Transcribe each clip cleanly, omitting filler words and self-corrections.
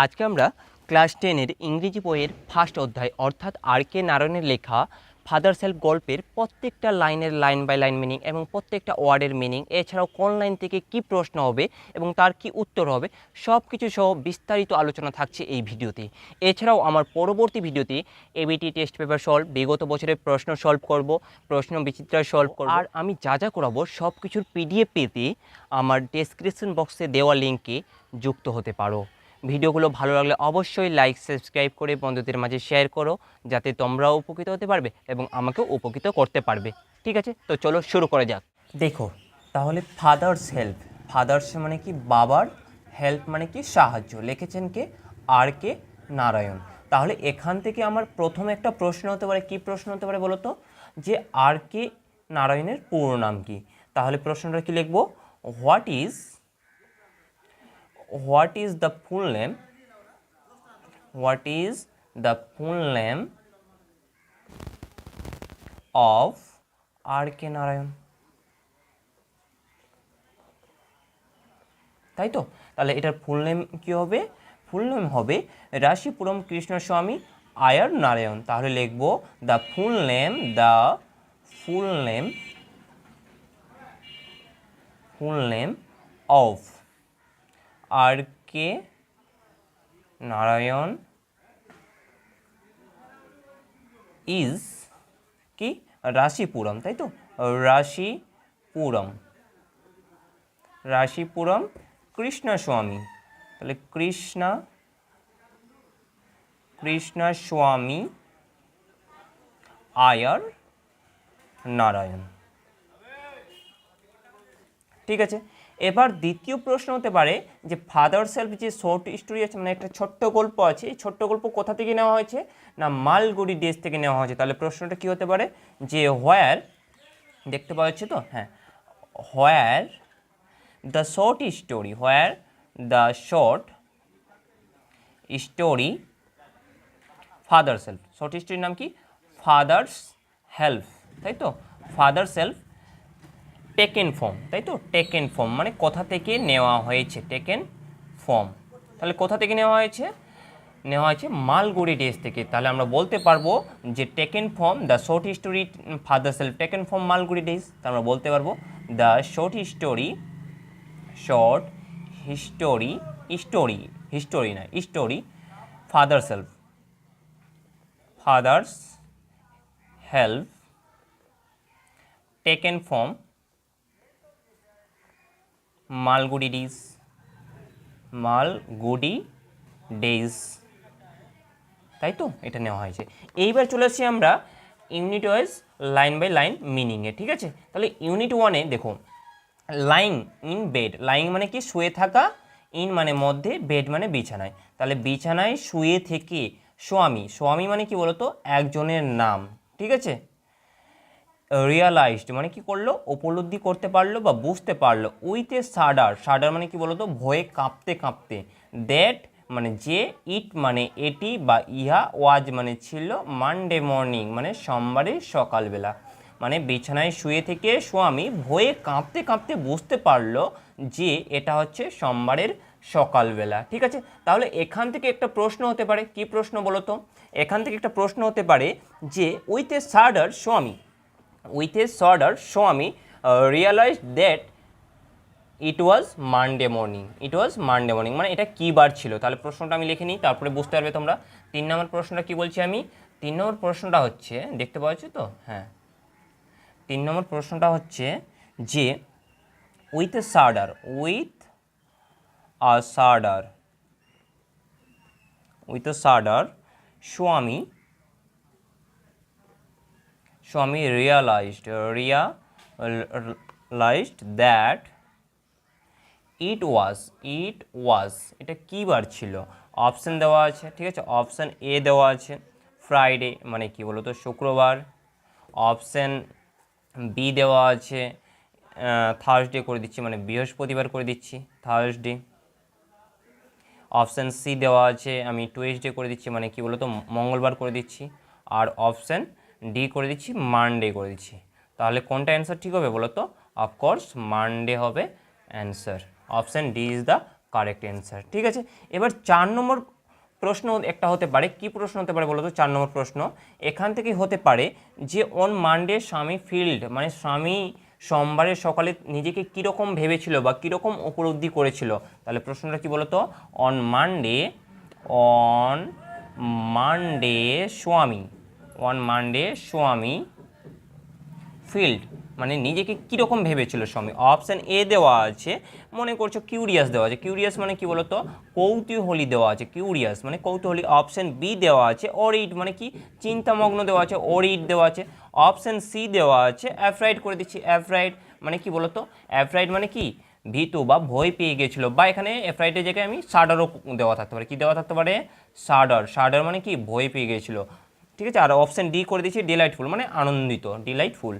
আজকে আমরা ক্লাস 10-এর ইংরেজি বইয়ের ফার্স্ট অধ্যায় অর্থাৎ আর কে নারায়ণের লেখা ফাদার সেলফ গল্পের প্রত্যেকটা লাইনের লাইন বাই লাইন মিনিং এবং প্রত্যেকটা ওয়ার্ডের মিনিং, এছাড়াও কোন লাইন থেকে কি প্রশ্ন হবে এবং তার কি উত্তর হবে, সব কিছু সহ বিস্তারিত আলোচনা থাকছে এই ভিডিওতে। এছাড়াও আমার পরবর্তী ভিডিওতে এবিটি টেস্ট পেপার সলভ, বিগত বছরের প্রশ্ন সলভ করব, প্রশ্ন বিচিত্রা সলভ করব, আর আমি যা যা করাবো সব কিছুর পিডিএফ পেতে আমার ডেসক্রিপশন বক্সে দেওয়া লিঙ্কে যুক্ত হতে পারো। ভিডিওগুলো ভালো লাগলে অবশ্যই লাইক সাবস্ক্রাইব করে বন্ধুদের মাঝে শেয়ার করো, যাতে তোমরাও উপকৃত হতে পারবে এবং আমাকেও উপকৃত করতে পারবে। ঠিক আছে, তো চলো শুরু করা যাক। দেখো তাহলে ফাদার্স হেল্প, ফাদার্স মানে কি বাবার, হেল্প মানে কি সাহায্য, লিখেছেন কে আর কে নারায়ণ। তাহলে এখান থেকে আমার প্রথমে একটা প্রশ্ন হতে পারে, কি প্রশ্ন হতে পারে বলো তো, যে আর কে নারায়ণের পুরো নাম কি। তাহলে প্রশ্নটা কি লিখবো, what is the full name, what is the full name of R K Narayan, তাই তো। তাহলে এটার ফুল নেম কি হবে, ফুল নেম হবে রাশিপুরম কৃষ্ণস্বামী আয়ার নারায়ণ। তাহলে লিখব the full name, the full name, full name of R K Narayan is কি রাশিপুরম, তাই তো, রাশিপুরম, রাশিপুরম কৃষ্ণস্বামী। তাহলে কৃষ্ণস্বামী আয়ার নারায়ণ। ঠিক আছে, এবার দ্বিতীয় প্রশ্ন হতে পারে যে ফাদার সেলফ যে শর্ট স্টোরি আছে, মানে একটা ছোট্ট গল্প আছে, এই ছোট্ট গল্প কোথা থেকে নেওয়া হয়েছে না মালগুড়ি ডেজ থেকে নেওয়া হয়েছে। তাহলে প্রশ্নটা কি হতে পারে যে হোয়ার, দেখতে পাওয়া যাচ্ছে তো, হ্যাঁ, where the short story, where the short story father self, short স্টোরির নাম কি ফাদার্স হেল্প, তাই তো, ফাদার সেলফ টেকেন ফর্ম, তাই তো, টেকেন ফর্ম মানে কোথা থেকে নেওয়া হয়েছে, টেকেন ফর্ম। তাহলে কোথা থেকে নেওয়া হয়েছে, নেওয়া হয়েছে মালগুড়ি ডেজ থেকে। তাহলে আমরা বলতে পারবো যে taken from the short story father self taken from Malgudi days. তা আমরা বলতে পারবো the short story, short history, story, history না story, father self, father's help taken from Malgudi days, Malgudi days, তাই তো, এটা নেওয়া হয়েছে। এইবার চলে আসছি আমরা unit wise line by line মিনিংয়ে। ঠিক আছে, তাহলে ইউনিট ওয়ানে দেখো লাইং ইন বেড, লাইং মানে কি শুয়ে থাকা, ইন মানে মধ্যে, বেড মানে বিছানায়। তাহলে বিছানায় শুয়ে থেকে স্বামী, স্বামী মানে কি বলতো একজনের নাম। ঠিক আছে, রিয়ালাইজড মানে কি করলো, উপলব্ধি করতে পারলো বা বুঝতে পারলো। উইথ এ শাডার, শাডার মানে কি বলতো ভয়ে কাঁপতে কাঁপতে। দ্যাট মানে যে, ইট মানে এটি বা ইহা, ওয়াজ মানে ছিল, মানডে মর্নিং মানে সোমবারের সকালবেলা। মানে বিছানায় শুয়ে থেকে স্বামী ভয়ে কাঁপতে কাঁপতে বুঝতে পারলো যে এটা হচ্ছে সোমবারের সকালবেলা। ঠিক আছে, তাহলে এখান থেকে একটা প্রশ্ন হতে পারে, কি প্রশ্ন বলো তো, এখান থেকে একটা প্রশ্ন হতে পারে যে উইথ এ শাডার স্বামী, with a shudder Swami realized that it was Monday morning, it was Monday morning মানে এটা কি বার ছিল। তাহলে প্রশ্নটা আমি লিখে নিই, তারপরে বুঝতে পারবে তোমরা। 3 নম্বর প্রশ্নটা কি বলছি আমি, 3 নম্বর প্রশ্নটা হচ্ছে, দেখতে পাচ্ছ তো, হ্যাঁ, 3 নম্বর প্রশ্নটা হচ্ছে যে with a shudder, with a shudder, with a shudder Swami, Swami realized that it was এটা কি বার ছিল। অপশন দেওয়া আছে, ঠিক আছে, অপশন এ দেওয়া আছে ফ্রাইডে মানে কি বলো তো শুক্রবার, অপশন বি দেওয়া আছে থার্সডে করে দিচ্ছি মানে বৃহস্পতিবার করে দিচ্ছি থার্সডে, অপশন সি দেওয়া আছে আমি টুয়েসডে করে দিচ্ছি মানে কি বলো তো মঙ্গলবার করে দিচ্ছি, আর অপশন ডি করে দিচ্ছি মানডে করে দিচ্ছি। তাহলে কোনটা অ্যান্সার ঠিক হবে বলো তো, অফকোর্স মানডে হবে answer, option D is the correct answer. ঠিক আছে, এবার 4 নম্বর প্রশ্ন একটা হতে পারে, কি প্রশ্ন হতে পারে বলো তো? 4 নম্বর প্রশ্ন এখান থেকে হতে পারে যে অন মানডে স্বামী ফিল্ড, মানে স্বামী সোমবারের সকালে নিজেকে কীরকম ভেবেছিল বা কীরকম উপলব্ধি করেছিল। তাহলে প্রশ্নটা কি বলো তো? অন মানডে, অন মানডে স্বামী, অন মানডে স্বামী ফিল্ড, মানে নিজেকে কীরকম ভেবেছিল স্বামী। অপশান এ দেওয়া আছে, মনে করছো কিউরিয়াস দেওয়া আছে, কিউরিয়াস মানে কি বলো তো? কৌতূহলী দেওয়া আছে, কিউরিয়াস মানে কৌতূহলী। অপশান বি দেওয়া আছে অরিড, মানে কি চিন্তামগ্ন দেওয়া আছে, অরিড দেওয়া আছে। অপশান সি দেওয়া আছে অ্যাফ্রাইড, করে দিচ্ছি অ্যাফ্রাইড, মানে কি বলো তো? অ্যাফ্রাইড মানে কি ভীতু বা ভয় পেয়ে গেছিলো, বা এখানে অ্যাফ্রাইডের জায়গায় আমি সাডারও দেওয়া থাকতে পারে। কি দেওয়া থাকতে পারে? সাডার, সাডার মানে কি ভয় পেয়ে গেছিলো। ঠিক আছে, আর অপশান ডি করে দিচ্ছি ডিলাইটফুল, মানে আনন্দিত, ডিলাইটফুল,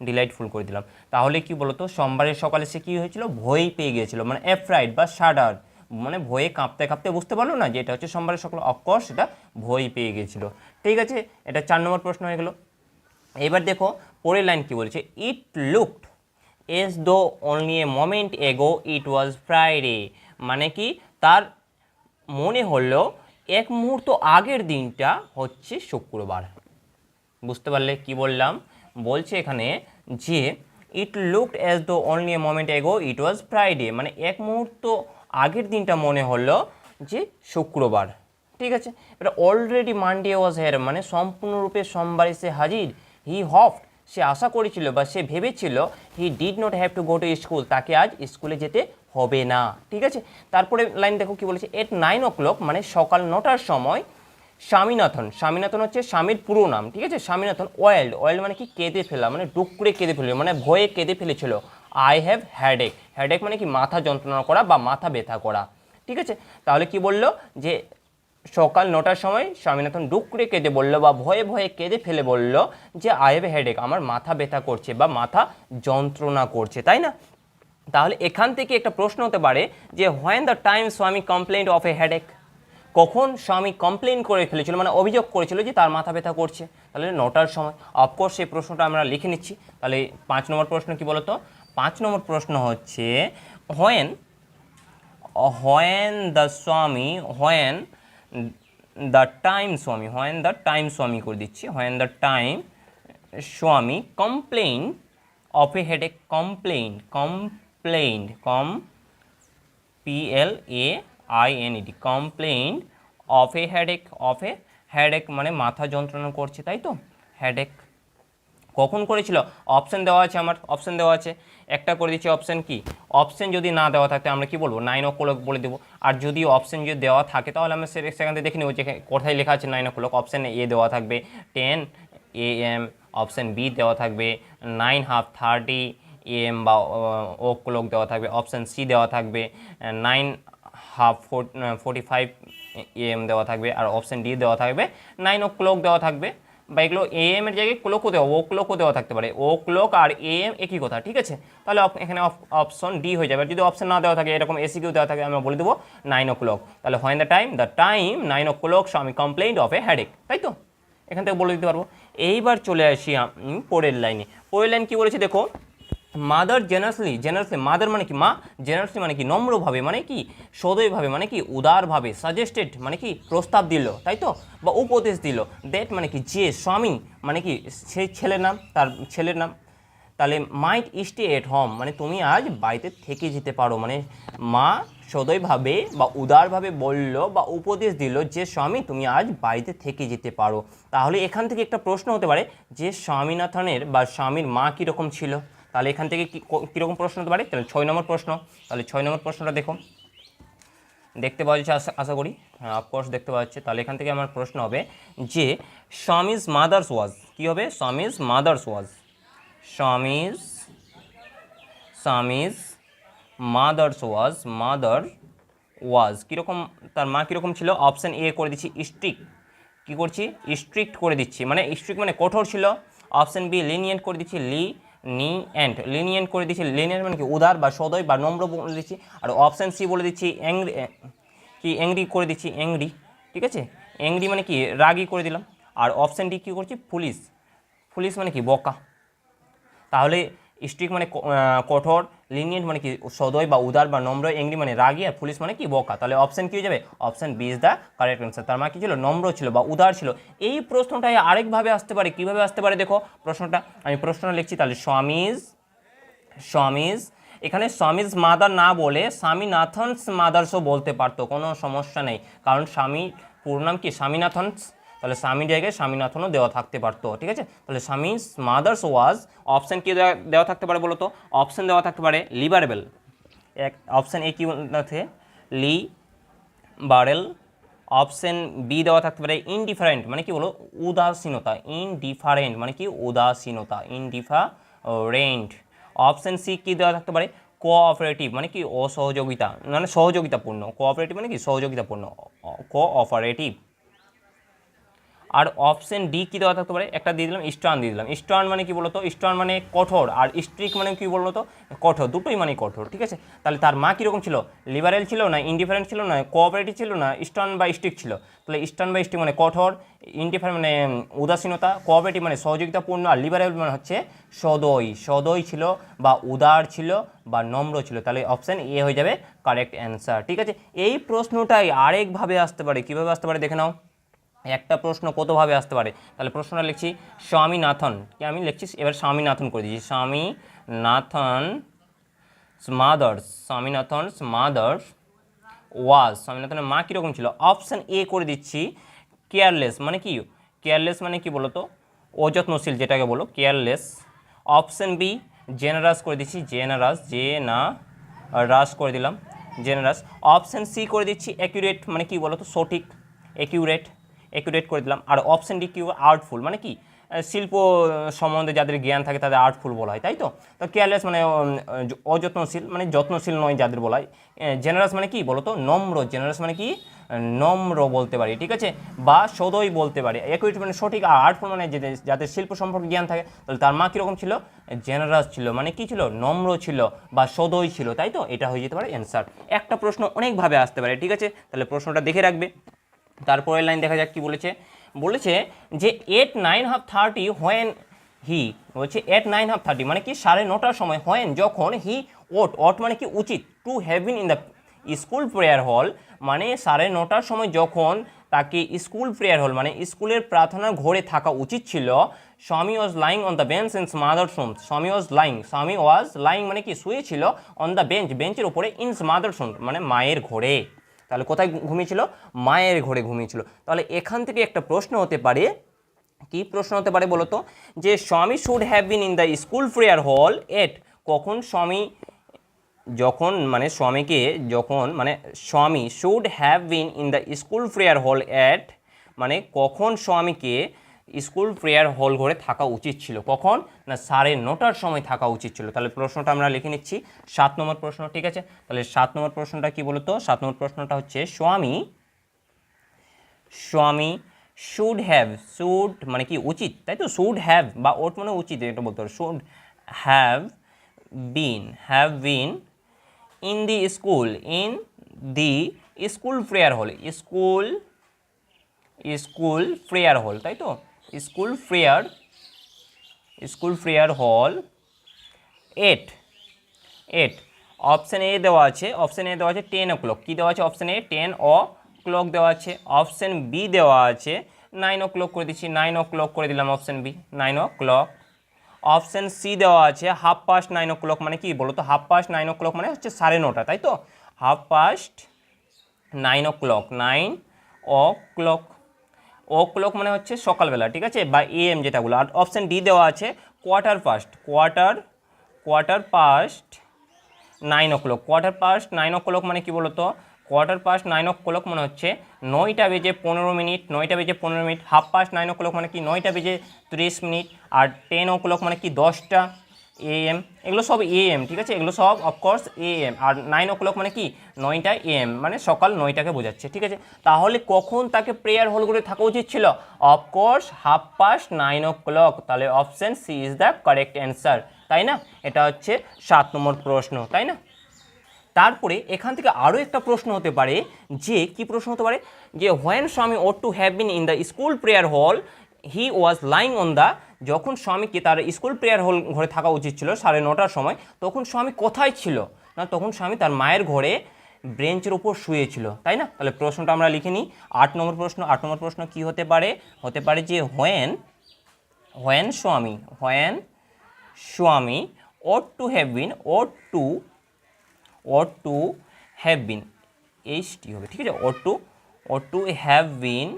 ডিলাইটফুল করে দিলাম। তাহলে কি বলতো, সোমবারের সকালে সে কী হয়েছিল? ভয় পেয়ে গিয়েছিল, মানে অ্যাফ্রাইড বা শাডার, মানে ভয়ে কাঁপতে কাঁপতে, বুঝতে পারলো না যে এটা হচ্ছে সোমবারের সকালে, অফকোর্স সেটা ভয় পেয়ে গিয়েছিল। ঠিক আছে, এটা 4 নম্বর প্রশ্ন হয়ে গেল। এবার দেখো পরের লাইন কি বলছে, it looked as though only a moment ago it was Friday, মানে কি তার মনে হলো এক মুহূর্ত আগের দিনটা হচ্ছে শুক্রবার। বুঝতে পারলে কি বললাম? বলছে এখানে যে it looked as though only a moment ago it was Friday, মানে এক মুহূর্ত আগের দিনটা মনে হলো যে শুক্রবার। ঠিক আছে, এটা অলরেডি মানডে ওয়াজ হেয়ার, মানে সম্পূর্ণরূপে সোমবার এসে হাজির। হি হপড, সে আশা করেছিল বা সে ভেবেছিল, he did not have to go to school, তাকে আজ স্কুলে যেতে হবে না। ঠিক আছে, তারপরে লাইন দেখো কি বলেছে, এট 9 o'clock, মানে সকাল 9টার সময় স্বামীনাথন, স্বামীনাথন হচ্ছে স্বামীর পুরো নাম। ঠিক আছে, স্বামীনাথন ওয়েল্ড, ওয়েল্ড মানে কি কেঁদে ফেলা, মানে ডুকরে কেঁদে ফেলে, মানে ভয়ে কেঁদে ফেলেছিল। আই হ্যাভ হ্যাডেক, হ্যাডেক মানে কি মাথা যন্ত্রণা করা বা মাথা ব্যথা করা। ঠিক আছে, তাহলে কি বললো যে সকাল 9টার সময় স্বামীনাথন ডুকরে কেঁদে বললো বা ভয়ে ভয়ে কেঁদে ফেলে বলল যে আই হ্যাভ হ্যাডেক, আমার মাথা ব্যথা করছে বা মাথা যন্ত্রণা করছে, তাই না? তাহলে এখান থেকে একটা প্রশ্ন হতে পারে যে হোয়েন দ্য টাইম স্বামী কমপ্লেন্ট অফ এ হেডেক, কখন স্বামী কমপ্লেন করে ফেলেছিল, মানে অভিযোগ করেছিল যে তার মাথা ব্যথা করছে। তাহলে 9টার সময়। অফকোর্স সেই প্রশ্নটা আমরা লিখে নিচ্ছি। তাহলে 5 নম্বর প্রশ্ন কি বলতো? 5 নম্বর প্রশ্ন হচ্ছে হোয়েন, হোয়েন দ্য স্বামী, হোয়েন দ্য টাইম স্বামী, হোয়েন দ্য টাইম স্বামী করে দিচ্ছি, হোয়েন দ্য টাইম স্বামী complain of a headache, complain, complain, PLAINED, complain of a headache, of a headache মানে মাথা যন্ত্রণা করছে, তাই তো? হেডেক কখন করেছিল? অপশান দেওয়া আছে, আমার অপশান দেওয়া আছে, একটা করে দিচ্ছি। অপশান কি? অপশান যদি না দেওয়া থাকে আমরা কি বলবো? 9 o'clock বলে দেবো। আর যদি অপশান যদি দেওয়া থাকে তাহলে আমরা সেখান থেকে দেখে নেবো যে কোথায় লেখা আছে 9 o'clock। অপশান এ দেওয়া থাকবে 10 AM, অপশান বি দেওয়া থাকবে 9:30 AM বা ও ক্লক দেওয়া থাকবে, অপশান সি দেওয়া থাকবে 9:45 AM দেওয়া থাকবে, আর অপশান ডি দেওয়া থাকবে 9 o'clock দেওয়া থাকবে। বা এগুলো AM এর জায়গায় ক্লকও দেওয়া, ও ক্লকও দেওয়া থাকতে পারে, ও ক্লক আর AM একই কথা। ঠিক আছে, তাহলে এখানে অপশন ডি হয়ে যাবে। আর যদি অপশন না দেওয়া থাকে, এরকম এসিকিউ দেওয়া থাকে, আমরা বলে দেবো 9 o'clock। তাহলে হোয়েন দ্য টাইম 9 o'clock স্বামী কমপ্লেইন্ট অফ এ হেডেক, তাই তো? এখান থেকে বলে দিতে পারবো। এইবার চলে আসি পরের লাইনে। পরের লাইন কি বলেছে দেখো, মাদার জেনারেসলি, জেনারেসলি মাদার মানে কি মা, জেনারেসলি মানে কি নম্রভাবে, মানে কি সদয়ভাবে, মানে কি উদারভাবে, সাজেস্টেড মানে কি প্রস্তাব দিল, তাই তো? বা উপদেশ দিল। দ্যাট মানে কি যে, স্বামী মানে কি সেই ছেলের নাম, তার ছেলের নাম। তাহলে মাইট স্টে এট হোম, মানে তুমি আজ বাড়িতে থেকে যেতে পারো, মানে মা সদয়ভাবে বা উদারভাবে বলল বা উপদেশ দিল যে স্বামী তুমি আজ বাড়িতে থেকে যেতে পারো। তাহলে এখান থেকে একটা প্রশ্ন হতে পারে যে স্বামীনাথনের বা স্বামীর মা কীরকম ছিল। তাহলে এখান থেকে কীরকম প্রশ্ন হতে পারে? তাহলে 6 নম্বর প্রশ্ন। তাহলে 6 নম্বর প্রশ্নটা দেখো, দেখতে পাওয়া যাচ্ছে আশা করি, হ্যাঁ অফকোর্স দেখতে পাওয়া যাচ্ছে। তাহলে এখান থেকে আমার প্রশ্ন হবে যে স্বামীজ মাদার্স ওয়াজ, কী হবে? Swami's mother's was, Swami's mother's was, mother was কীরকম, তার মা কীরকম ছিল? অপশান এ করে দিচ্ছি স্ট্রিক্ট, কী করছি? স্ট্রিক্ট করে দিচ্ছি, মানে স্ট্রিক্ট মানে কঠোর ছিল। অপশান বি লিনিয়েন্ট করে দিচ্ছি, লিনিয়েন্ট করে দিচ্ছি, লিনিয়েন্ট মানে কি উদার বা সদয় বা নম্র বলে দিচ্ছি। আর অপশান সি বলে দিচ্ছি অ্যাংরি করে দিচ্ছি, অ্যাংরি। ঠিক আছে, অ্যাংরি মানে কি রাগী করে দিলাম। আর অপশান ডি কী করছি? ফুলিশ মানে কি বোকা। তাহলে স্ট্রিক্ট মানে কঠোর, লিনিয়েন্ট মানে কি সদয় বা উদার বা নম্র, এংরি মানে রাগী, আর ফুলিশ মানে কি বোকা। তাহলে অপশন কি হয়ে যাবে? Option B is the correct answer. তার মানে কি ছিল? নম্র ছিল বা উদার ছিল। এই প্রশ্নটাই আরেকভাবে আসতে পারে। কিভাবে আসতে পারে দেখো প্রশ্নটা, আমি প্রশ্নটা লিখছি তাহলে। স্বামীজ এখানে স্বামীজ মাদার না বলে স্বামীনাথনস মাদার্সও বলতে পারতো, কোনো সমস্যা নেই, কারণ স্বামী পুরো নাম কি? স্বামীনাথনস। তাহলে স্বামীর জায়গায় স্বামীনাথনও দেওয়া থাকতে পারতো, ঠিক আছে। তাহলে স্বামীজ মাদার্স ওয়াজ, অপশন কি দেওয়া থাকতে পারে বলো তো? অপশন দেওয়া থাকতে পারে লিবারেবল, এক অপশন এ কি আছে? লিবারেল। অপশন বি দেওয়া থাকতে পারে ইনডিফারেন্ট, মানে কি বলো? উদাসীনতা। ইনডিফারেন্ট মানে কি? উদাসীনতা, ইনডিফারেন্ট। অপশন সি কি দেওয়া থাকতে পারে? কোঅপারেটিভ মানে কি? অসহযোগিতা, মানে সহযোগিতাপূর্ণ। কোঅপারেটিভ মানে কি? সহযোগিতাপূর্ণ, কোঅপারেটিভ। আর অপশন ডি কি দেওয়া থাকতে পারে? একটা দিয়ে দিলাম, স্টার্ন দিয়ে দিলাম। স্টার্ন মানে কি বলতো? স্টার্ন মানে কঠোর, আর স্ট্রিক্ট মানে কি বলতো? কঠোর, দুটোই মানে কঠোর, ঠিক আছে। তাহলে তার মা কীরকম ছিল? লিবারেল ছিল না ইনডিফারেন্ট ছিল না কোঅপারেটিভ ছিল না স্টার্ন বা স্ট্রিক্ট ছিল? তাহলে স্টার্ন বা স্ট্রিক্ট মানে কঠোর, ইনডিফারেন্ট মানে উদাসীনতা, কোঅপারেটিভ মানে সহযোগিতাপূর্ণ, আর লিবারেল মানে হচ্ছে সদয় ছিল বা উদার ছিল বা নম্র ছিল। তাহলে অপশন এ হয়ে যাবে কারেক্ট অ্যান্সার, ঠিক আছে। এই প্রশ্নটাই আরেকভাবে আসতে পারে। কীভাবে আসতে পারে দেখে নাও। একটা প্রশ্ন কতভাবে আসতে পারে। তাহলে প্রশ্নটা লিখছি স্বামীনাথন, কি আমি লিখছি এবার স্বামীনাথন করে দিচ্ছি। স্বামীনাথনস মাদার্স ওয়াজ, স্বামীনাথনের মা কীরকম ছিল? অপশান এ করে দিচ্ছি কেয়ারলেস, মানে কি? কেয়ারলেস মানে কি বলো তো? অযত্নশীল, যেটাকে বলো কেয়ারলেস। অপশান বি জেনারাস করে দিচ্ছি, রাস করে দিলাম, জেনারাস। অপশান সি করে দিচ্ছি অ্যাকিউরেট, মানে কি বলো তো? সঠিক, অ্যাকিউরেট করে দিলাম। আর অপশান ডি কি? আর্টফুল, মানে কি? শিল্প সম্বন্ধে যাদের জ্ঞান থাকে তাদের আর্টফুল বলা হয়, তাই তো। তো কেয়ারলেস মানে অযত্নশীল, মানে যত্নশীল নয় যাদের বলা হয়। জেনারাস মানে কি বলো তো? নম্র। জেনারাস মানে কি? নম্র বলতে পারি, ঠিক আছে, বা সদয় বলতে পারি। অ্যাকিউরেট মানে সঠিক, আর আর্টফুল মানে যাদের শিল্প সম্পর্কে জ্ঞান থাকে। তাহলে তার মা কীরকম ছিল? জেনারাস ছিল, মানে কি ছিল? নম্র ছিল বা সদয় ছিল, তাই তো। এটা হয়ে যেতে পারে অ্যান্সার। একটা প্রশ্ন অনেকভাবে আসতে পারে, ঠিক আছে। তাহলে প্রশ্নটা দেখে রাখবে। তারপরের লাইন দেখা যাক কি বলেছে যে 8:09:30 হোয়েন হি, বলছে 8:09:30 মানে কি? 9:30টার সময়, হোয়েন যখন, হি ওট মানে কি? উচিত, two have been in the school prayer হল মানে 9:30টার সময় যখন তাকে স্কুল প্রেয়ার হল মানে স্কুলের প্রার্থনার ঘরে থাকা উচিত ছিল। স্বামী ওয়াজ lying on the bench in mother's room. স্বামী ওয়াজ লাইং মানে কি? শুয়েছিল, অন দ্য বেঞ্চের উপরে, ইন মাদার্স রুম মানে মায়ের ঘরে। তাহলে কোথায় ঘুমিয়েছিল? মায়ের ঘরে ঘুমিয়েছিল। তাহলে এখান থেকে একটা প্রশ্ন হতে পারে, কি প্রশ্ন হতে পারে বলো তো? যে Swami should have been in the school prayer hall at, কখন স্বামী, যখন মানে স্বামীকে যখন মানে Swami should have been in the school prayer hall at, মানে কখন স্বামীকে স্কুল প্রেয়ার হল ঘরে থাকা উচিত ছিল? কখন না? 9:30টার সময় থাকা উচিত ছিল। তাহলে প্রশ্নটা আমরা লিখে নিচ্ছি 7 নম্বর প্রশ্ন, ঠিক আছে। তাহলে 7 নম্বর প্রশ্নটা কি বলতো? 7 নম্বর প্রশ্নটা হচ্ছে স্বামী শুড মানে কি? উচিত, তাই তো। শুড হ্যাভ বা ওট মানে উচিত, এটা বলতে হবে। Should have been in the school prayer হল, স্কুল প্রেয়ার হল, তাই তো। School prayer hall at option A দেওয়া আছে 10 o'clock। কী দেওয়া আছে অপশান এ? 10 o'clock দেওয়া আছে। অপশান বি দেওয়া আছে 9 o'clock করে দিচ্ছি, 9 o'clock করে দিলাম option B, 9 o'clock। Option C দেওয়া আছে 9:30 o'clock, মানে কি বলো তো? 9:30 o'clock মানে হচ্ছে 9:30, তাই তো। 9:30 o'clock, 9 o'clock মানে হচ্ছে সকালবেলা, ঠিক আছে, বা এএম যেটাগুলো। আর অপশান ডি দেওয়া আছে কোয়ার্টার পাস্ট 9 o'clock। 9 o'clock মানে কি বলতো? 9 o'clock মানে হচ্ছে 9:15, 9:15। 9:30 o'clock মানে কি? 9:30। আর 10 o'clock মানে কি? 10টা AM। এগুলো সব AM, ঠিক আছে, এগুলো সব অফকোর্স AM। আর 9 o'clock মানে কি? 9টা AM, মানে সকাল 9টাকে বোঝাচ্ছে, ঠিক আছে। তাহলে কখন তাকে প্রেয়ার হলগুলোতে থাকা উচিত ছিল? Of course 9:30 o'clock। তাহলে option C is the correct answer, তাই না। এটা হচ্ছে 7 নম্বর প্রশ্ন, তাই না। তারপরে এখান থেকে আরও একটা প্রশ্ন হতে পারে, যে কি প্রশ্ন হতে পারে? যে when Swami ought to have been in the school prayer hall he was lying on the, যখন স্বামীকে তার স্কুল প্রেয়ার হল ঘরে থাকা উচিত ছিল 9:30টার সময়, তখন স্বামী কোথায় ছিল? না, তখন স্বামী তার মায়ের ঘরে ব্রেঞ্চের ওপর শুয়েছিল, তাই না? তাহলে প্রশ্নটা আমরা লিখে নিই। 8 নম্বর প্রশ্ন। 8 নম্বর প্রশ্ন কি হতে পারে? হতে পারে যে হোয়েন স্বামী ought to have been, ought to have been, HT হবে, ঠিক আছে? ought to have been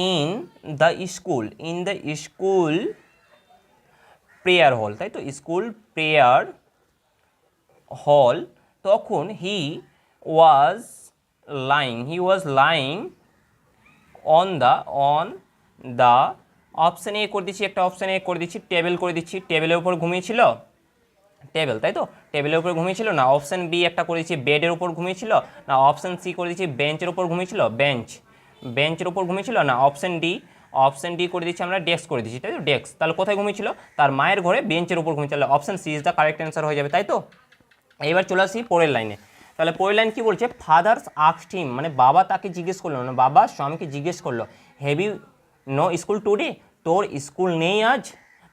in the school prayer hall, তাই তো? স্কুল প্রেয়ার হল, তখন he was lying on the option A করে দিচ্ছি, একটা অপশান এ করে দিচ্ছি, টেবিল করে দিচ্ছি, টেবিলের উপর ঘুমিয়েছিল, টেবিল, তাই তো? টেবিলের উপর ঘুমিয়েছিল। না, অপশান বি একটা করে দিচ্ছি, বেডের উপর ঘুমিয়েছিল। না, অপশান সি করে দিচ্ছি, বেঞ্চের উপর ঘুমিয়েছিল, বেঞ্চের উপর ঘুমিয়েছিল। না, অপশান ডি করে দিচ্ছি আমরা, ডেস্ক করে দিচ্ছি, তাই তো? ডেস্ক। তাহলে কোথায় ঘুমিয়েছিল? তার মায়ের ঘরে বেঞ্চের উপর ঘুমিয়েছিল। Option C is the correct answer হয়ে যাবে, তাই তো? এবার চলে আসি পরের লাইনে। তাহলে পরের লাইন কি বলছে? ফাদার্স আস্কড হিম, মানে বাবা তাকে জিজ্ঞেস করলো, না বাবা স্বামীকে জিজ্ঞেস করলো, have you no school today, তোর স্কুল নেই আজ,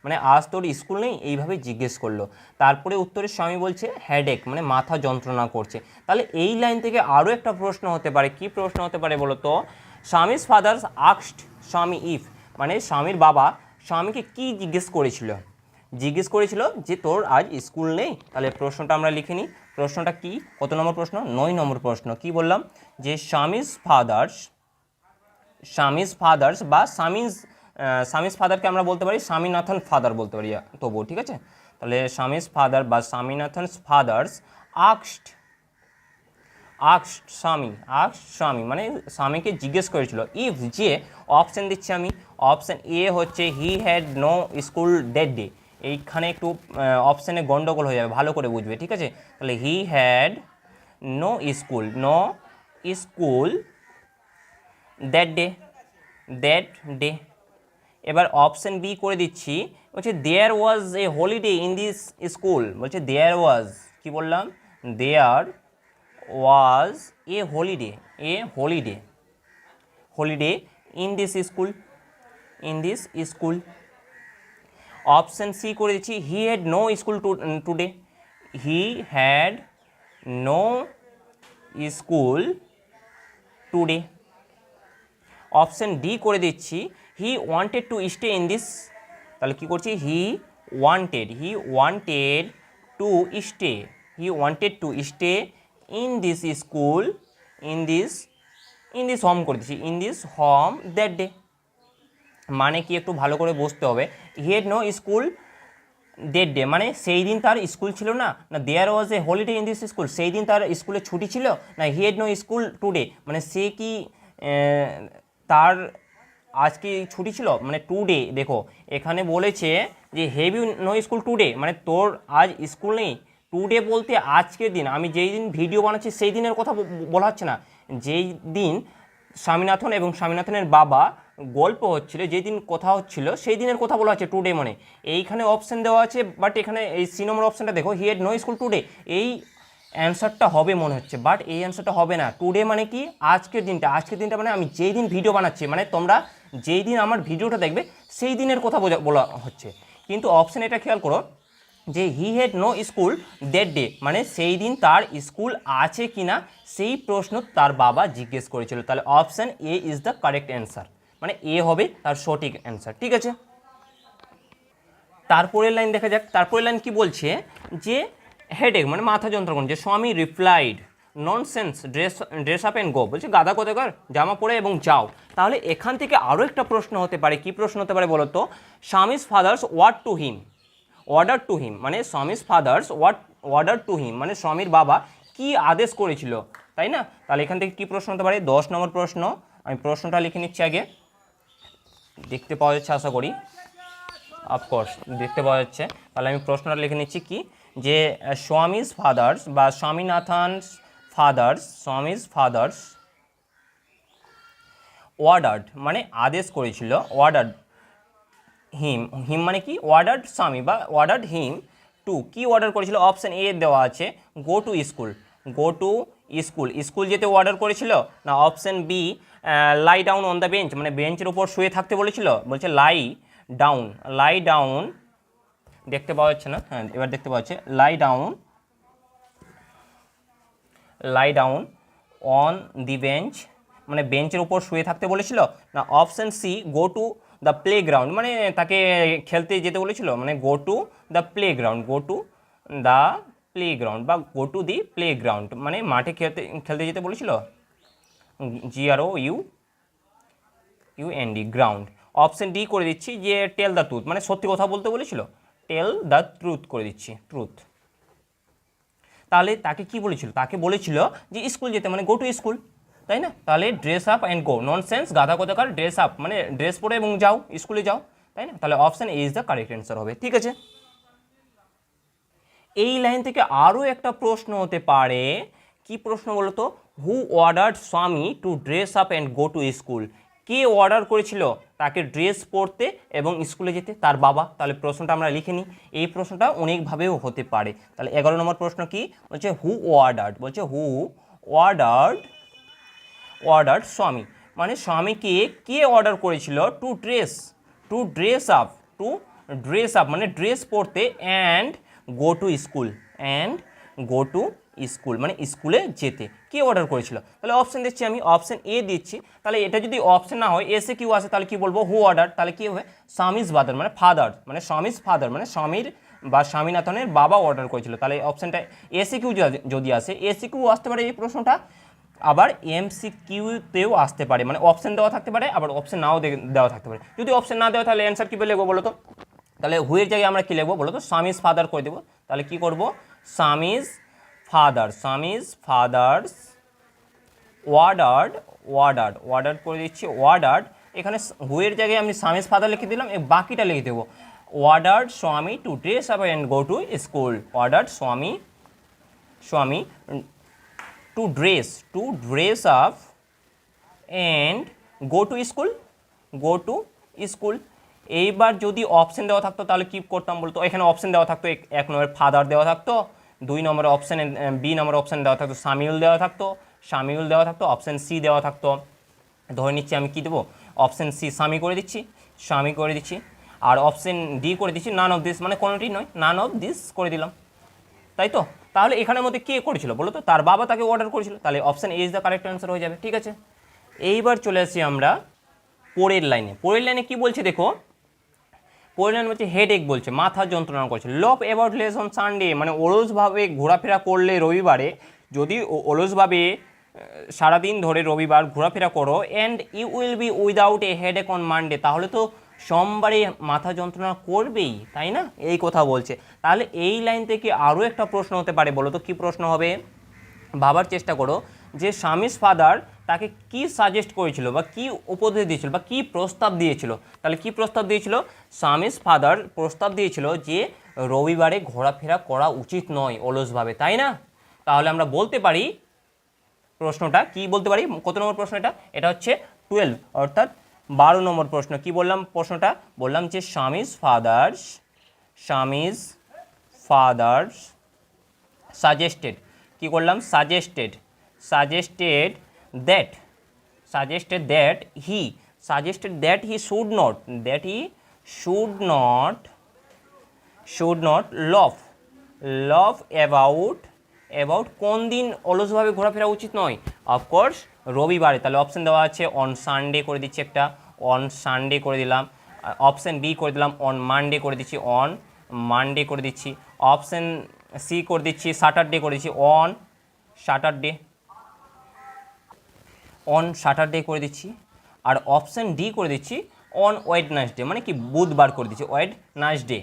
মানে আজ তোর স্কুল নেই, এইভাবে জিজ্ঞেস করলো। তারপরে উত্তরে স্বামী বলছে হেডেক, মানে মাথা যন্ত্রণা করছে। তাহলে এই লাইন থেকে আরও একটা প্রশ্ন হতে পারে। কি প্রশ্ন হতে পারে বলো তো? স্বামীর ফাদার্স আস্কড স্বামী ইফ, মানে স্বামীর বাবা স্বামীকে কি জিজ্ঞেস করেছিল যে তোর আজ স্কুল নেই। তাহলে প্রশ্নটা আমরা লিখে নিই। প্রশ্নটা কি? কত নম্বর প্রশ্ন? 9 নম্বর প্রশ্ন। কি বললাম? যে স্বামীজ ফাদার্স বা স্বামীজ ফাদারকে আমরা বলতে পারি স্বামীনাথন ফাদার বলতে পারি তবুও, ঠিক আছে? তাহলে স্বামীজ ফাদার বা স্বামীনাথন ফাদার্স আস্কড স্বামী মানে স্বামীকে জিজ্ঞেস করেছিল ইফ, যে অপশান দিচ্ছি আমি। অপশান এ হচ্ছে he had no school that day, এইখানে একটু অপশানে গন্ডগোল হয়ে যাবে, ভালো করে বুঝবে, ঠিক আছে? তাহলে he had no school that day. এবার অপশান বি করে দিচ্ছি, বলছে there was a holiday in this school, বলছে দেয়ার ওয়াজ, কি বললাম? There was a holiday in this school. Option C করে দিচ্ছি, he had no school today, he had no school today. Option D করে দিচ্ছি, he wanted to stay in this, তাহলে কী করছি? He wanted to stay in this school, in this home করে দিচ্ছি, in this home that day. মানে কি একটু ভালো করে বুঝতে হবে। He had no school that day, মানে সেই দিন তার স্কুল ছিল না। না, there was a holiday in this school, সেই দিন তার স্কুলে ছুটি ছিল না। He had no school today, মানে সে কি তার আজকে ছুটি ছিল, মানে টুডে। দেখো এখানে বলেছে যে have you no school today, মানে তোর আজ স্কুল নেই। টুডে বলতে আজকের দিন, আমি যেই দিন ভিডিও বানাচ্ছি সেই দিনের কথা বলা হচ্ছে না। যেই দিন স্বামীনাথন এবং স্বামীনাথনের বাবা গল্প হচ্ছিল, যেই দিন কথা হচ্ছিল সেই দিনের কথা বলা হচ্ছে টুডে। মানে এইখানে অপশান দেওয়া আছে, বাট এখানে এই সি নম্বর অপশানটা দেখো, he had no school today, এই অ্যান্সারটা হবে মনে হচ্ছে, বাট এই অ্যান্সারটা হবে না। টুডে মানে কি? আজকের দিনটা মানে আমি যেই দিন ভিডিও বানাচ্ছি, মানে তোমরা যেই দিন আমার ভিডিওটা দেখবে সেই দিনের কথা বলা হচ্ছে। কিন্তু অপশান এটা খেয়াল করো যে he had no school that day, মানে সেই দিন তার স্কুল আছে কি না সেই প্রশ্ন তার বাবা জিজ্ঞেস করেছিল। তাহলে option A is the correct answer, মানে এ হবে তার সঠিক অ্যান্সার, ঠিক আছে? তারপরের লাইন দেখা যাক। তারপরের লাইন কি বলছে? যে হেডেক, মানে মাথা যন্ত্রণা, যে স্বামী replied nonsense, dress up and গো, বলছে গাদা কোথাকার, জামা পরে এবং যাও। তাহলে এখান থেকে আরও একটা প্রশ্ন হতে পারে। কি প্রশ্ন হতে পারে বলো তো? Swami's father's order to him, মানে Swami's father's order to him, মানে স্বামীর বাবা কি আদেশ করেছিল, তাই না? তাহলে এখান থেকে কি প্রশ্ন হতে পারে? 10 নম্বর প্রশ্ন। আমি প্রশ্নটা লিখে নিচ্ছি আগে, দেখতে পাওয়া যাচ্ছে আশা করি, অফকোর্স দেখতে পাওয়া যাচ্ছে। তাহলে আমি প্রশ্নটা লিখে নিচ্ছি কি, যে স্বামীজ ফাদার্স বা স্বামীনাথন স্বামীজ ফাদার্স অর্ডার্ড, মানে আদেশ করেছিল, অর্ডার্ড হিম মানে কি? অর্ডার্ড স্বামী বা অর্ডার্ড হিম টু, কি অর্ডার করেছিল? অপশান এ দেওয়া আছে, গো টু স্কুল, স্কুল যেতে অর্ডার করেছিল, না option B lie down on the bench, মানে বেঞ্চের উপর শুয়ে থাকতে বলেছিল, বলছে লাই ডাউন, লাই ডাউন, দেখতে পাওয়া যাচ্ছে না, হ্যাঁ এবার দেখতে পাওয়া যাচ্ছে, lie down, lie down on the bench, মানে বেঞ্চের উপর শুয়ে থাকতে বলেছিল, না option C go to the playground, মানে তাকে খেলতে যেতে বলেছিল, মানে go to the playground, go to the playground বা go to the playground, মানে মাঠে খেলতে খেলতে যেতে বলেছিল, GROUND গ্রাউন্ড। অপশন ডি করে দিচ্ছি যে টেল দ্য ট্রুথ, মানে সত্যি কথা বলতে বলেছিল, টেল দ্য ট্রুথ করে দিচ্ছি, ট্রুথ। তাহলে তাকে কি বলেছিল, তাকে বলেছিল যে স্কুল যেতে, মানে গো টু স্কুল, তাই না? তাহলে dress up and go, nonsense, গাধা কোথাকার, ড্রেস আপ মানে ড্রেস পরে এবং যাও, স্কুলে যাও, তাই না? তাহলে option A is the correct answer হবে, ঠিক আছে। এই লাইন থেকে আরও একটা প্রশ্ন হতে পারে, কি প্রশ্ন বলো তো, হু ordered Swami to dress up and go to school, K order করেছিল তাকে ড্রেস পরতে এবং স্কুলে যেতে? তার বাবা। তাহলে প্রশ্নটা আমরা লিখে নিই, এই প্রশ্নটা অনেকভাবেও হতে পারে। তাহলে 11 নম্বর প্রশ্ন কি বলছে, হু অর্ডার্ড, বলছে হু অর্ডার্ড, অর্ডার্ড স্বামী, মানে স্বামীকে কে অর্ডার করেছিল two dress up, two dress up মানে ড্রেস পরতে, and go to school, and go to school মানে স্কুলে যেতে, কে অর্ডার করেছিল? তাহলে অপশন দিচ্ছি আমি, অপশন এ দিচ্ছি। তাহলে এটা যদি অপশন না হয়, এসে কিউ আসে, তাহলে কি বলবো, হু অর্ডার, তাহলে কি হবে, স্বামীজ ফাদার, মানে ফাদার, মানে স্বামীজ ফাদার, মানে স্বামীর বা স্বামীনাথনের বাবা অর্ডার করেছিল। তাহলে অপশনটা এসে কিউ যদি আসে, এসে কিউ আসতে পারে এই প্রশ্নটা, আবার MCQতেও আসতে পারে, মানে অপশন দেওয়া থাকতে পারে, আবার অপশন নাও দেওয়া থাকতে পারে। যদি অপশন না দেওয়া তাহলে অ্যান্সার কী লিখবো বলো তো? তাহলে হুয়ের জায়গায় আমরা কী লিখবো বলো তো, স্বামীজ ফাদার করে দেবো। তাহলে কি করব, স্বামীজ ফাদার, স্বামীজ ফাদার্স ওয়ার্ডার্ড করে দিচ্ছি, ওয়ার্ডার্ড। এখানে হুয়ের জায়গায় আমি স্বামীজ ফাদার লিখে দিলাম, বাকিটা লিখে দেবো, ordered Swami to dress up and go to school, ordered Swami to dress up and go to school. এইবার যদি অপশন দেওয়া থাকতো তাহলে কি করতাম বলতো, এখানে অপশন দেওয়া থাকতো, এক নম্বরে ফাদার দেওয়া থাকতো, 2 নম্বরে অপশানে বি নম্বর অপশান দেওয়া থাকতো সামিউল দেওয়া থাকতো, অপশান সি দেওয়া থাকতো। ধরে নিচ্ছি আমি কি দেবো, অপশান সি স্বামী করে দিচ্ছি, আর অপশান ডি করে দিচ্ছি নান অফ দিস, মানে কোনোটি নয়, নান অফ দিস করে দিলাম, তাই তো? তাহলে এখানের মধ্যে কে করেছিল বলো তো, তার বাবা তাকে অর্ডার করেছিল, তাহলে option A is the correct answer হয়ে যাবে, ঠিক আছে। এইবার চলে আসি আমরা পরের লাইনে কি বলছে দেখো, পরের লাইন বলছে হেডেক, বলছে মাথা যন্ত্রণা করছে, love about less on Sunday, মানে অলসভাবে ঘোরাফেরা করলে রবিবারে, যদি অলসভাবে সারাদিন ধরে রবিবার ঘোরাফেরা করো, and you will be without a headache on Monday, তাহলে তো সোমবারে মাথা যন্ত্রণা করবেই, তাই না? এই কথা বলছে। তাহলে এই লাইন থেকে আরও একটা প্রশ্ন হতে পারে, বলো তো কী প্রশ্ন হবে, ভাবার চেষ্টা করো, যে স্বামীজ ফাদার তাকে কি সাজেস্ট করেছিল বা কি উপদেশ দিয়েছিল বা কি প্রস্তাব দিয়েছিল? তাহলে কি প্রস্তাব দিয়েছিল, স্বামীজ ফাদার প্রস্তাব দিয়েছিল যে রবিবারে ঘোরাফেরা করা উচিত নয় অলসভাবে, তাই না? তাহলে আমরা বলতে পারি, প্রশ্নটা কি বলতে পারি, কত নম্বর প্রশ্ন এটা হচ্ছে 12, অর্থাৎ 12 নম্বর প্রশ্ন। কি বললাম প্রশ্নটা, বললাম যে স্বামীজ ফাদার্স সাজেস্টেড, কি করলাম, suggested that he should not love about কোন দিন অলসভাবে ঘোরাফেরা উচিত নয়, অফকোর্স রবিবারে। তাহলে অপশন দেওয়া আছে অন সানডে করে দিচ্ছি, একটা অন সানডে করে দিলাম, অপশন বি করে দিলাম অন মানডে করে দিচ্ছি, অন মানডে করে দিচ্ছি, অপশন সি করে দিচ্ছি স্যাটারডে করে দিচ্ছি, অন স্যাটারডে করে দিচ্ছি, আর অপশন ডি করে দিচ্ছি অন ওয়েডনেসডে, মানে কি বুধবার করে দিচ্ছি, ওয়েডনেসডে,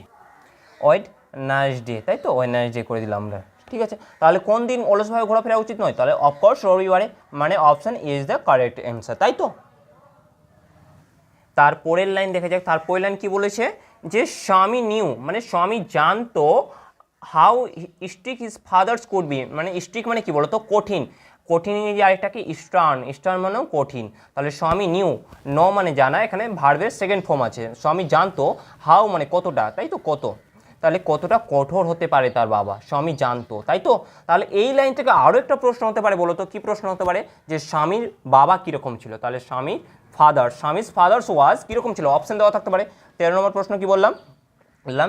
তাই তো, ওয়েডনেসডে করে দিলাম আমরা, ঠিক আছে। তাহলে কোন দিন অলসভাবে ঘোরাফেরা উচিত নয়, তাহলে অফকোর্স রবিবারে, মানে option is the correct answer, তাই তো। তারপরের লাইন দেখা যাক, তারপরের লাইন কি বলেছে, যে স্বামী নিউ, মানে স্বামী জানতো how strict his father's could be, মানে স্ট্রিক্ট মানে কি বলতো, কঠিন যে আরেকটা কি স্টার্ন মানেও কঠিন। তাহলে স্বামী নিউ, মানে জানা, এখানে ভার্বের সেকেন্ড ফর্ম আছে, স্বামী জানতো, হাউ মানে কতটা, তাই তো, কত। তাহলে কতটা কঠোর হতে পারে তার বাবা, স্বামী জানতো, তাই তো। তাহলে এই লাইন থেকে আরও একটা প্রশ্ন হতে পারে, বলো তো কী প্রশ্ন হতে পারে, যে স্বামীর বাবা কীরকম ছিল। তাহলে স্বামীর ফাদার্স ওয়াজ কীরকম ছিল, অপশান দেওয়া থাকতে পারে। 13 নম্বর প্রশ্ন কি বললাম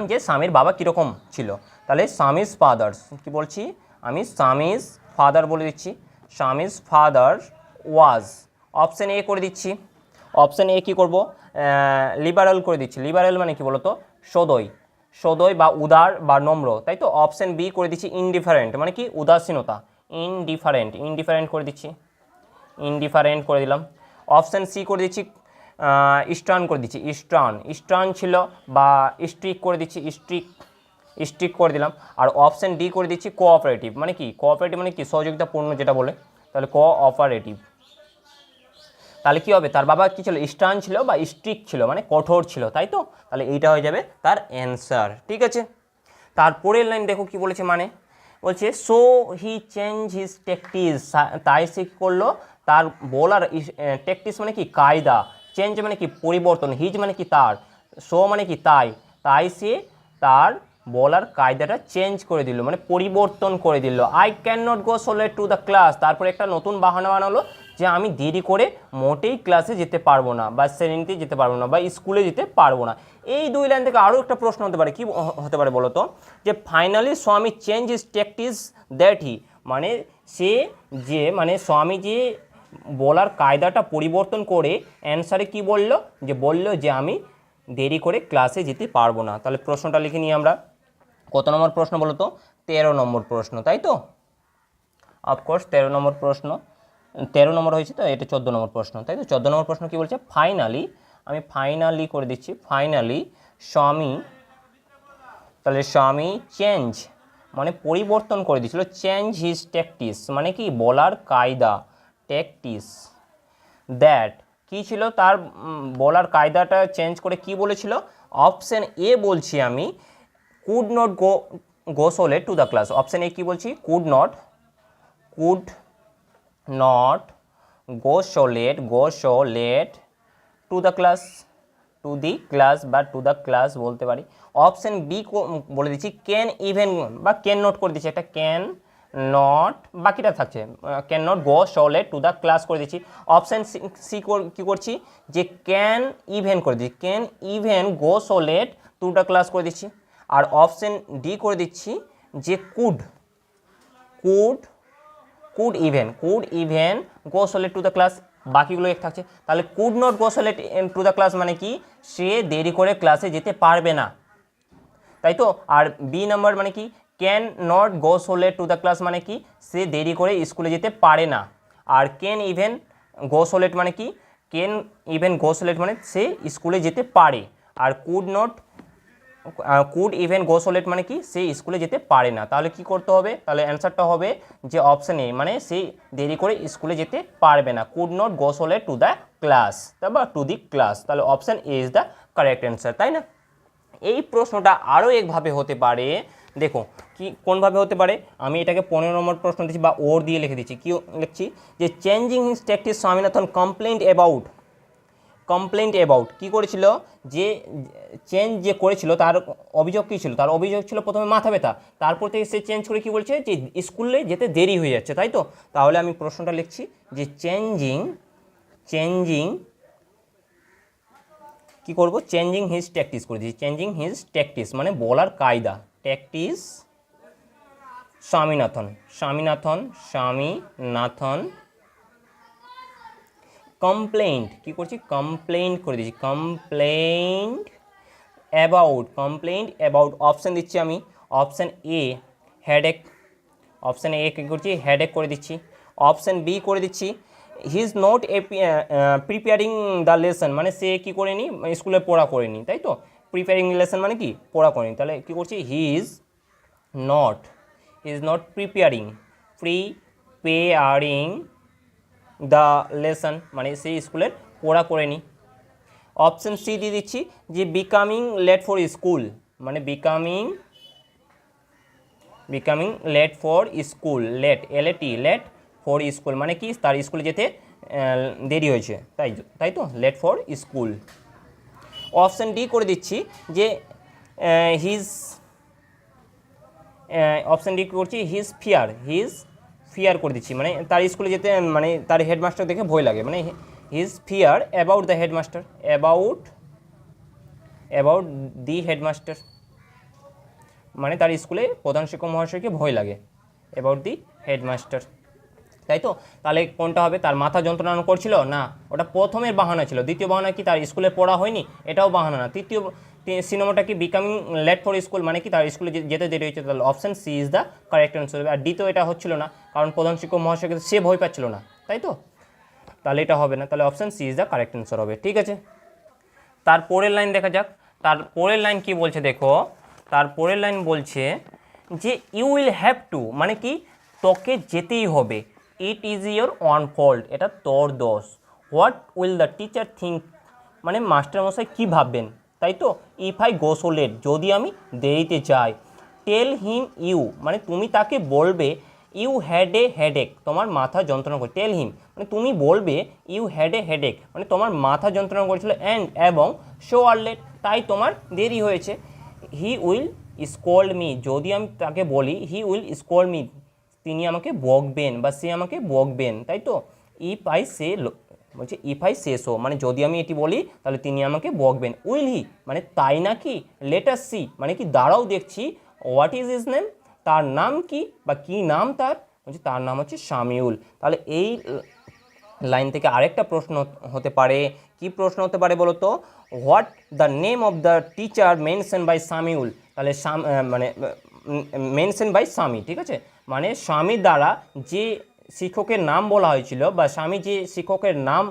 যে স্বামীর বাবা কীরকম ছিল। তাহলে স্বামীজ ফাদার্স কী বলছি আমি, স্বামীজ ফাদার বলে দিচ্ছি, Swami's father was. Option A করে দিচ্ছি, অপশান এ কী করবো, লিবারাল করে দিচ্ছি। লিবারাল মানে কি বলতো, সদয় বা উদার বা নম্র, তাই তো। অপশান বি করে দিচ্ছি ইনডিফারেন্ট, মানে কি উদাসীনতা, ইনডিফারেন্ট করে দিচ্ছি, ইনডিফারেন্ট করে দিলাম। অপশান সি করে দিচ্ছি ইস্টার্ন করে দিচ্ছি, ইস্টার্ন ছিল, বা স্ট্রিক করে দিচ্ছি, স্ট্রিক করে দিলাম। আর অপশান ডি করে দিচ্ছি কোঅপারেটিভ, মানে কি কোঅপারেটিভ মানে কি সহযোগিতাপূর্ণ যেটা বলে, তাহলে কোঅপারেটিভ। তাহলে কী হবে, তার বাবা কী ছিল, স্টার্ন ছিল বা স্ট্রিক্ট ছিল, মানে কঠোর ছিল, তাই তো। তাহলে এইটা হয়ে যাবে তার অ্যান্সার, ঠিক আছে। তারপরের লাইন দেখো কি বলেছে, মানে বলছে so he change his tactics, তাই সে কী করলো, তার বলার ট্যাকটিস মানে কি কায়দা, চেঞ্জ মানে কি পরিবর্তন, হিজ মানে কি তার, সো মানে কি তাই সে তার বলার কায়দাটা চেঞ্জ করে দিল, মানে পরিবর্তন করে দিল। I can not go so late to the class, তারপরে একটা নতুন বাহানা বানালো যে আমি দেরি করে মোটেই ক্লাসে যেতে পারবো না, বা শ্রেণীতে যেতে পারবো না, বা স্কুলে যেতে পারবো না। এই দুই লাইন থেকে আরও একটা প্রশ্ন হতে পারে, কি হতে পারে বলো তো, যে ফাইনালি স্বামী change is tactics that he, মানে সে যে মানে স্বামী যে বলার কায়দাটা পরিবর্তন করে অ্যান্সারে কি বলল, যে বলল যে আমি দেরি করে ক্লাসে যেতে পারবো না। তাহলে প্রশ্নটা লিখে নিই আমরা, কত নম্বর প্রশ্ন বলো তো, 13 নম্বর প্রশ্ন, তাই তো। অফকোর্স 13 নম্বর প্রশ্ন, 13 নম্বর হয়েছে তো, এটা 14 নম্বর প্রশ্ন, তাই তো। 14 নম্বর প্রশ্ন কি বলছে, ফাইনালি, আমি ফাইনালি করে দিচ্ছি, ফাইনালি স্বামী, তাহলে স্বামী চেঞ্জ মানে পরিবর্তন করে দিয়েছিল, চেঞ্জ হিজ ট্যাকটিস মানে কি বলার কায়দা, ট্যাকটিস দ্যাট কি ছিল তার বলার কায়দাটা চেঞ্জ করে কি বলেছিল। অপশান এ বলছি আমি, could not go so late to the class. Option A কি বলছি, could not go so late to the class বা টু দ্য ক্লাস বলতে পারি। অপশান বি বলে দিচ্ছি, ক্যান ইভেন বা ক্যান নট করে দিচ্ছি, একটা ক্যান নট, বাকিটা থাকছে can not go so late to the class করে দিচ্ছি। অপশান সি কী করছি, যে ক্যান ইভেন করে দিচ্ছি, can even go so late to the class করে দিচ্ছি। আর অপশান ডি করে দিচ্ছি, যে could even go so late to the class, বাকিগুলো এক থাকছে। তাহলে could not go so late to the class মানে কি, সে দেরি করে ক্লাসে যেতে পারবে না, তাই তো। আর বি নাম্বার মানে কি, can not go so late to the class মানে কি, সে দেরি করে স্কুলে যেতে পারে না। আর can even go so late মানে কি, মানে সে স্কুলে যেতে পারে। আর could even go so late মানে কি, সে স্কুলে যেতে পারে না। তাহলে কি করতে হবে, তাহলে অ্যান্সারটা হবে যে অপশান এ, মানে সে দেরি করে স্কুলে যেতে পারবে না, could not go so late to the class, তারপর টু দি ক্লাস। তাহলে option A is the correct answer, তাই না। এই প্রশ্নটা আরও একভাবে হতে পারে, দেখো কি কোনভাবে হতে পারে, আমি এটাকে 15 নম্বর প্রশ্ন দিচ্ছি বা ওর দিয়ে লিখে দিচ্ছি। কি লিখছি, যে changing his tactics Swaminathan complaint about কী করেছিল, যে চেঞ্জ যে করেছিল তার অভিযোগ কী ছিল, তার অভিযোগ ছিল প্রথমে মাথা ব্যথা, তারপর থেকে সে চেঞ্জ করে কী বলছে, যে স্কুলে যেতে দেরি হয়ে যাচ্ছে, তাই তো। তাহলে আমি প্রশ্নটা লিখছি, যে চেঞ্জিং কি করব, চেঞ্জিং হিজ ট্যাকটিস করে দিচ্ছি, চেঞ্জিং হিজ ট্যাকটিস মানে বলার কায়দা, ট্যাকটিস স্বামীনাথন কমপ্লেন্ট কি করছি, কমপ্লেন্ট করে দিচ্ছি, কমপ্লেন্ট অ্যাবাউট। অপশান দিচ্ছি আমি, option A headache, option A কী করছি, হেডেক করে দিচ্ছি। অপশান বি করে দিচ্ছি, he is not preparing the lesson মানে সে কী করেনি, স্কুলে পড়া করেনি, তাই তো। প্রিপেয়ারিং লেসন মানে কি পড়া করেনি, তাহলে কী করছি, হি is not preparing the lesson মানে সে স্কুলের পড়া করেনি। অপশান সি দিয়ে দিচ্ছি, যে বিকামিং লেট ফর স্কুল মানে becoming late for school, late for school মানে কি তার স্কুলে যেতে দেরি হয়েছে, তাই তো, late for school. Option D করে দিচ্ছি, যে হিজ অপশান ডি করছি হিজ ফিয়ার করে দিচ্ছি, মানে তার স্কুলে যেতে মানে তার হেডমাস্টার দেখে ভয় লাগে, মানে his fear about the headmaster, about the headmaster, মানে তার স্কুলে প্রধান শিক্ষক মহাশয়কে ভয় লাগে, অ্যাবাউট দি হেডমাস্টার, তাই তো। তাহলে কোনটা হবে? তার মাথা যন্ত্রণা করছিল না, ওটা প্রথমের বাহানা ছিল। দ্বিতীয় বাহানা কি? তার স্কুলে পড়া হয়নি, এটাও বাহানা না। তৃতীয় সিনেমাটা কি? বিকামিং লেট ফর স্কুল, মানে কি তার স্কুলে যেতে দেরি হয়েছে। তাহলে option C is the correct answer হবে। আর দ্বিতীয় এটা হচ্ছিল না, কারণ প্রধান শিক্ষক মহাশয়কে সে ভয় পাচ্ছিল না, তাই তো। তাহলে এটা হবে না, তাহলে option C is the correct answer হবে। ঠিক আছে, তার পরের লাইন দেখা যাক। তার পরের লাইন কি বলছে দেখো। তার পরের লাইন বলছে যে ইউ উইল হ্যাভ টু, মানে কি তোকে যেতেই হবে। It is your own fault, এটা তোর দোষ। What will the teacher think, মানে মাস্টারমশাই কী ভাববেন, তাই তো। If I go so late, যদি আমি দেরিতে যাই। টেল হিম ইউ, মানে তুমি তাকে বলবে ইউ হ্যাড এ হেডেক, তোমার মাথা যন্ত্রণা করে। টেল হিম মানে তুমি বলবে ইউ হ্যাড এ হেডেক, মানে তোমার মাথা যন্ত্রণা করেছিল। অ্যান্ড এবং শো আর লেট, তাই তোমার দেরি হয়েছে। হি উইল স্কোল্ড মি, যদি আমি তাকে বলি হি উইল স্কোল্ড মি, তিনি আমাকে বকবেন বা সে আমাকে বকবেন, তাই তো। ইফ আই সে বলছে ইফ আই সে সো, মানে যদি আমি এটি বলি তাহলে তিনি আমাকে বকবেন। উইল হি, মানে তাই নাকি। লেট আস সি, মানে কি দাঁড়াও দেখছি। হোয়াট ইজ হিজ নেম, তার নাম কি বা কি নাম তার, বলছে তার নাম হচ্ছে শামিউল। তাহলে এই লাইন থেকে আরেকটা প্রশ্ন হতে পারে। কি প্রশ্ন হতে পারে বলো তো? What the name of the teacher mention by Shamiul, তাহলে মানে মেনশন বাই স্বামী, ঠিক আছে, মানে স্বামীর দ্বারা যে শিক্ষকের নাম বলা হয়েছিল বা স্বামী যে শিক্ষকের নাম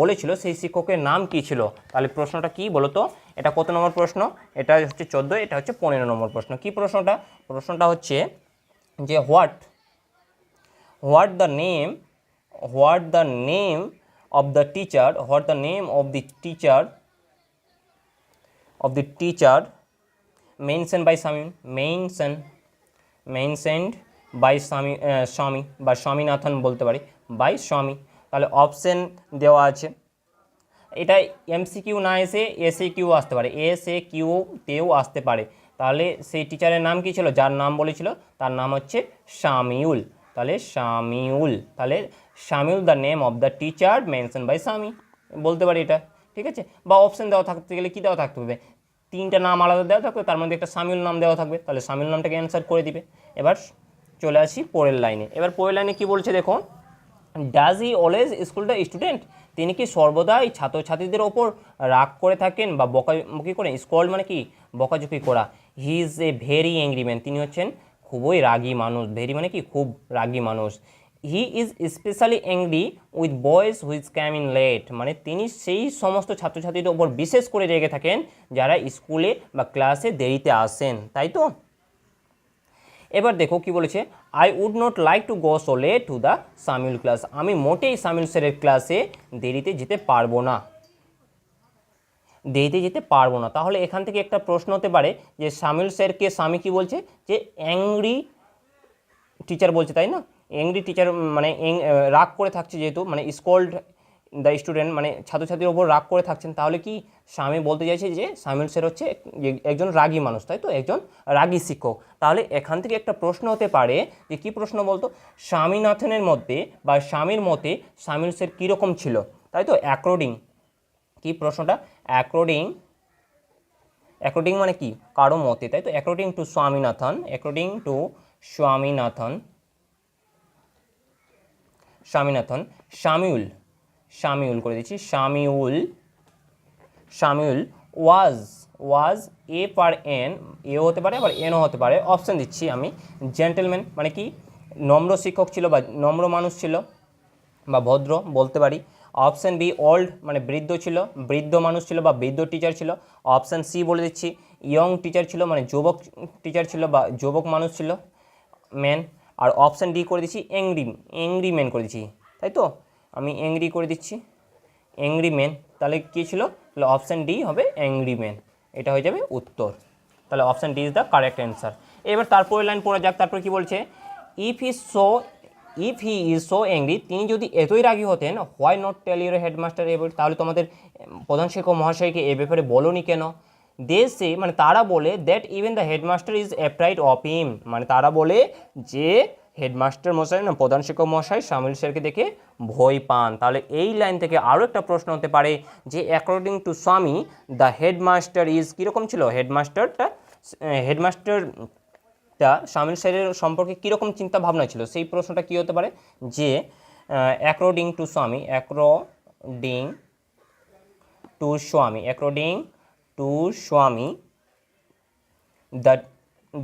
বলেছিল সেই শিক্ষকের নাম কি ছিল। তাহলে প্রশ্নটা কি বলো তো? এটা কত নম্বর প্রশ্ন? এটা হচ্ছে 14, এটা হচ্ছে 15 নম্বর প্রশ্ন। কি প্রশ্নটা? প্রশ্নটা হচ্ছে যে what the name of the teacher, what the name of the teacher mentioned by স্বামী বা স্বামীনাথন বলতে পারি, বাই স্বামী। তাহলে অপশন দেওয়া আছে, এটা এমসিকিউ না এসে এসএ কিউ আসতে পারে, এসএ কিউতেও আসতে পারে। তাহলে সেই টিচারের নাম কি ছিল, যার নাম বলেছিল, তার নাম হচ্ছে শামিউল। তাহলে Shamiul the name of the teacher mention by স্বামী বলতে পারি এটা, ঠিক আছে। বা অপশন দেওয়া থাকতে গেলে কী দেওয়া থাকতে হবে? তিনটা নাম আলাদা দেওয়া থাকবে, তার মধ্যে একটা শামিউল নাম দেওয়া থাকবে, তাহলে শামিউল নামটাকে অ্যান্সার করে দিবে। এবার চলে আসি পরের লাইনে। এবার পরের লাইনে কী বলছে দেখো। Does he always school the student, তিনি কি সর্বদাই ছাত্রছাত্রীদের ওপর রাগ করে থাকেন বা বকাবকি করেন? স্কল্ড মানে কি? বকাঝুকি করা। He is a very angry man, তিনি হচ্ছেন খুবই রাগী মানুষ। ভেরি মানে কি? খুব রাগী মানুষ। He is specially angry with boys which came in late, মানে তিনি সেই সমস্ত ছাত্রছাত্রীদের ওপর বিশেষ করে রেগে থাকেন যারা স্কুলে বা ক্লাসে দেরিতে আসেন, তাই তো। এবার দেখো কি বলেছে, I would not like to go so late to the Shamiul class, আমি মোটেই শামিউল স্যারের ক্লাসে দেরিতে যেতে পারবো না, তাহলে এখান থেকে একটা প্রশ্ন হতে পারে যে শামিউল স্যারকে স্বামী কি বলছে? যে অ্যাংরি টিচার বলছে, তাই না। অ্যাংরি টিচার মানে রাগ করে থাকছে, যেহেতু মানে স্কোল্ড দ্য স্টুডেন্ট, মানে ছাত্রছাত্রীর ওপর রাগ করে থাকছেন, তাহলে কি স্বামী বলতে চাইছে যে শামিউল স্যার হচ্ছে একজন রাগী মানুষ, তাই তো, একজন রাগী শিক্ষক। তাহলে এখান থেকে একটা প্রশ্ন হতে পারে যে কী প্রশ্ন বলতো? স্বামীনাথনের মধ্যে বা স্বামীর মতে শামিউল স্যার কীরকম ছিল, তাই তো। অ্যাকর্ডিং, কি প্রশ্নটা? অ্যাকর্ডিং মানে কি? কারো মতে, তাই তো। অ্যাকর্ডিং টু স্বামীনাথন, শামিউল করে দিচ্ছি। শামিউল ওয়াজ এ পার এন, এও হতে পারে আবার এনও হতে পারে। অপশান দিচ্ছি আমি। জেন্টেলম্যান মানে কি? নম্র শিক্ষক ছিল বা নম্র মানুষ ছিল বা ভদ্র বলতে পারি। অপশান বি ওল্ড, মানে বৃদ্ধ মানুষ ছিল বা বৃদ্ধ টিচার ছিল। অপশান সি বলে দিচ্ছি, ইয়ং টিচার ছিল, মানে যুবক টিচার ছিল বা যুবক মানুষ ছিল, ম্যান। আর অপশান ডি করে দিচ্ছি অ্যাংরি ম্যান করে দিচ্ছি, তাই তো। আমি অ্যাংরি করে দিচ্ছি, অ্যাংরি ম্যান। তাহলে কী ছিল? তাহলে অপশান ডি হবে অ্যাংরি ম্যান, এটা হয়ে যাবে উত্তর। তাহলে option D is the correct answer. এবার তারপরে লাইন পড়া যাক। তারপরে কী বলছে? If he is so angry, তিনি যদি এতই রাগী হতেন, why not tell your headmaster এবার, তাহলে তোমাদের প্রধান শিক্ষক মহাশয়কে এ ব্যাপারে বলোনি কেন? দে সে মানে তারা বলে that even the headmaster is afraid of him, মানে তারা বলে যে হেডমাস্টার মশাই না প্রধান শিক্ষক মশাই শামিল স্যারকে দেখে ভয় পান। তাহলে এই লাইন থেকে আরও একটা প্রশ্ন হতে পারে যে অ্যাকর্ডিং টু স্বামী দ্য হেডমাস্টার ইজ, কীরকম ছিল হেডমাস্টারটা শামিল স্যারের সম্পর্কে কীরকম চিন্তা ভাবনা ছিল, সেই প্রশ্নটা কী হতে পারে যে অ্যাকর্ডিং টু স্বামী, অ্যাকর্ডিং টু স্বামী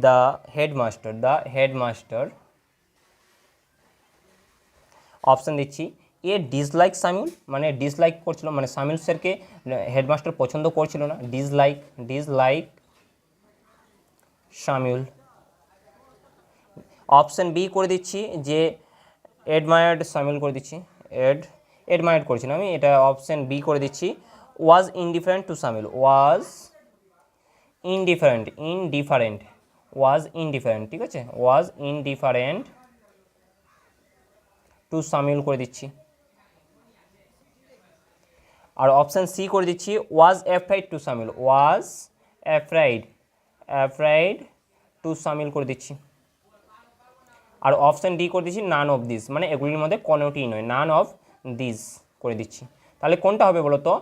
the headmaster অপশান দিচ্ছি এ ডিসলাইক শামিউল, মানে ডিসলাইক করছিল, মানে শামিউল স্যারকে হেডমাস্টার পছন্দ করছিল না, ডিসলাইক শামিউল। অপশান বি করে দিচ্ছি যে অ্যাডমায়ার্ড শামিউল করে দিচ্ছি, অ্যাডমায়ার্ড করেছি না আমি, এটা অপশান বি করে দিচ্ছি ওয়াজ ইনডিফারেন্ট টু শামিউল, ঠিক আছে, ওয়াজ ইনডিফারেন্ট টু শামিউল করে দিচ্ছি। আর অপশান সি করে দিচ্ছি was afraid to Samuel, afraid to Samuel করে দিচ্ছি। আর অপশান ডি করে দিচ্ছি নান অফ দিস, মানে এগুলির মধ্যে কোনোটিই নয়, নান অফ দিস করে দিচ্ছি। তাহলে কোনটা হবে বলো তো?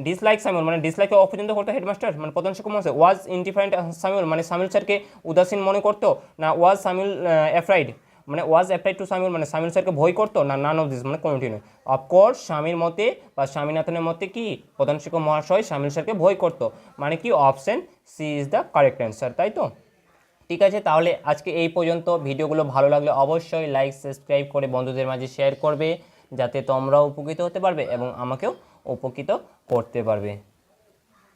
ডিসলাইক শামিউল মানে ডিসলাইককে অপছন্দ করতো হেডমাস্টার, মানে প্রধান শিক্ষক মহাশয়। ওয়াজ ইনডিফারেন্ট শামিউল মানে শামিউল স্যারকে উদাসীন মনে করতো, না ওয়াজ শামিউল অ্যাফ্রাইড মানে ওয়াজ অ্যাফ্রাইড টু শামিউল মানে শামিউল স্যারকে ভয় করতো, না নান অফ দিস মানে কোনোটি নয়। অফকোর্স স্বামীর মতে বা স্বামীনাথনের মতে কি প্রধান শিক্ষক মহাশয় শামিউল স্যারকে ভয় করতো, মানে কি option C is the correct answer, তাই তো? ঠিক আছে, তাহলে আজকে এই পর্যন্ত। ভিডিওগুলো ভালো লাগলে অবশ্যই লাইক সাবস্ক্রাইব করে বন্ধুদের মাঝে শেয়ার করবে, যাতে তোমরাও উপকৃত হতে পারবে এবং আমাকেও উপকৃত করতে পারবে।